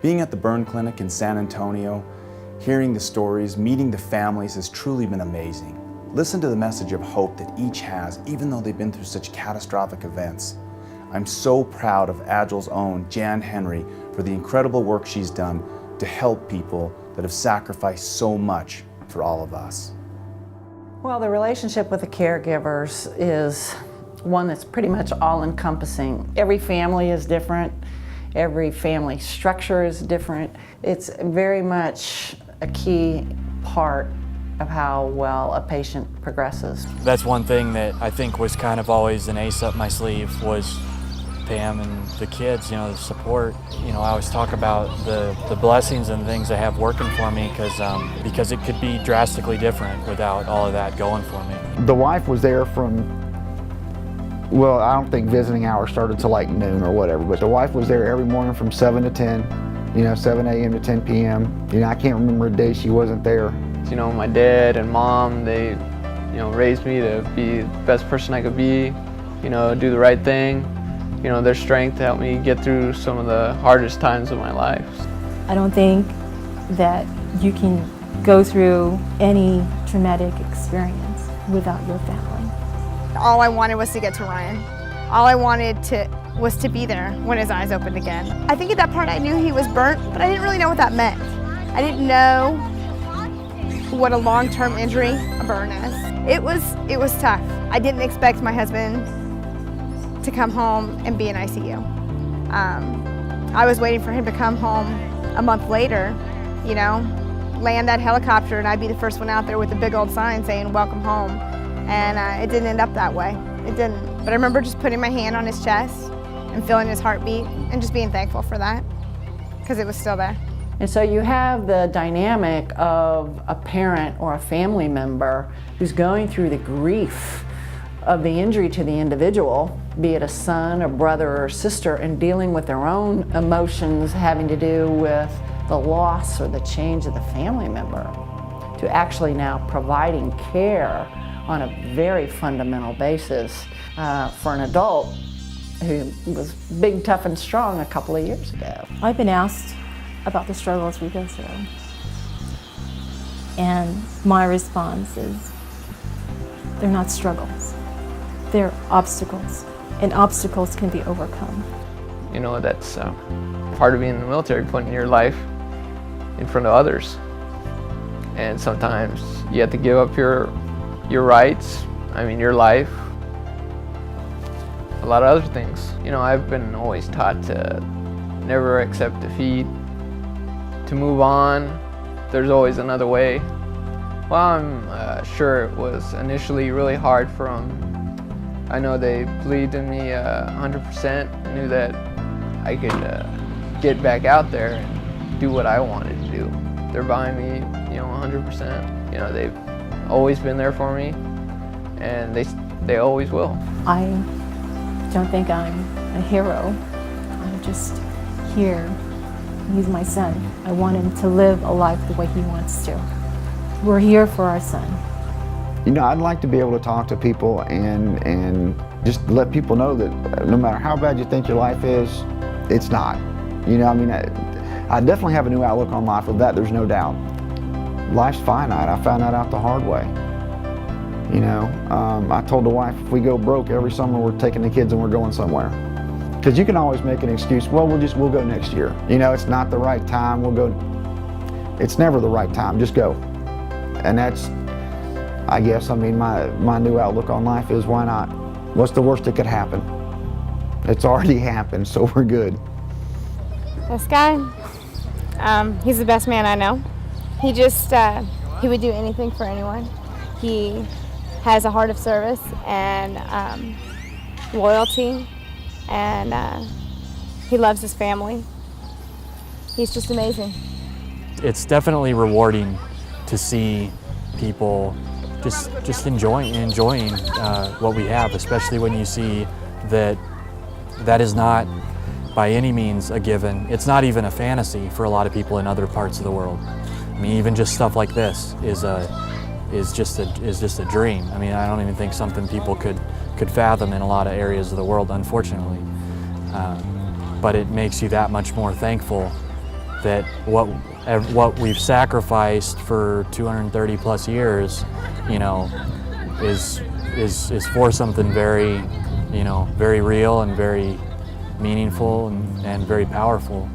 Being at the burn clinic in San Antonio, hearing the stories, meeting the families has truly been amazing. Listen to the message of hope that each has, even though they've been through such catastrophic events. I'm so proud of Agile's own Jan Henry for the incredible work she's done to help people that have sacrificed so much for all of us. Well, the relationship with the caregivers is one that's pretty much all-encompassing. Every family is different. Every family structure is different. It's very much a key part of how well a patient progresses. That's one thing that I think was kind of always an ace up my sleeve was Pam and the kids, the support. I always talk about the blessings and things I have working for me because it could be drastically different without all of that going for me. The wife was there from, well, I don't think visiting hours started till like noon or whatever, but the wife was there every morning from 7 to 10, 7 a.m. to 10 p.m. I can't remember a day she wasn't there. My dad and mom, they, raised me to be the best person I could be, do the right thing. Their strength helped me get through some of the hardest times of my life. I don't think that you can go through any traumatic experience without your family. All I wanted was to get to Ryan. All I wanted was to be there when his eyes opened again. I think at that point I knew he was burnt, but I didn't really know what that meant. I didn't know what a long-term injury a burn is. It was tough. I didn't expect my husband to come home and be in ICU. I was waiting for him to come home a month later, land that helicopter, and I'd be the first one out there with a big old sign saying, "Welcome home." And it didn't end up that way. It didn't. But I remember just putting my hand on his chest and feeling his heartbeat and just being thankful for that, because it was still there. And so you have the dynamic of a parent or a family member who's going through the grief of the injury to the individual, be it a son, a brother, or sister, and dealing with their own emotions having to do with the loss or the change of the family member, to actually now providing care on a very fundamental basis for an adult who was big, tough, and strong a couple of years ago. I've been asked about the struggles we go through, and my response is, they're not struggles. They're obstacles, and obstacles can be overcome. That's part of being in the military, putting your life in front of others. And sometimes you have to give up your rights, your life, a lot of other things. I've been always taught to never accept defeat, to move on. There's always another way. Well, I'm sure it was initially really hard for them. I know they believed in me 100%, knew that I could get back out there and do what I wanted to do. They're behind me, 100%. They've always been there for me, and they always will. I don't think I'm a hero. I'm just here. He's my son. I want him to live a life the way he wants to. We're here for our son. I'd like to be able to talk to people and just let people know that no matter how bad you think your life is, it's not. I definitely have a new outlook on life. Of that, there's no doubt. Life's finite. I found that out the hard way. I told the wife, if we go broke every summer, we're taking the kids and we're going somewhere. Because you can always make an excuse. Well, we'll go next year. It's not the right time. We'll go. It's never the right time. Just go. And that's, I guess, my new outlook on life is, why not? What's the worst that could happen? It's already happened, so we're good. This guy, he's the best man I know. He just, he would do anything for anyone. He has a heart of service and loyalty, and he loves his family. He's just amazing. It's definitely rewarding to see people just enjoying what we have, especially when you see that is not by any means a given. It's not even a fantasy for a lot of people in other parts of the world. Even just stuff like this is just a dream. I don't even think something people could fathom in a lot of areas of the world, unfortunately. But it makes you that much more thankful that what we've sacrificed for 230 plus years, you know, is for something very, you know, very real and very meaningful and very powerful.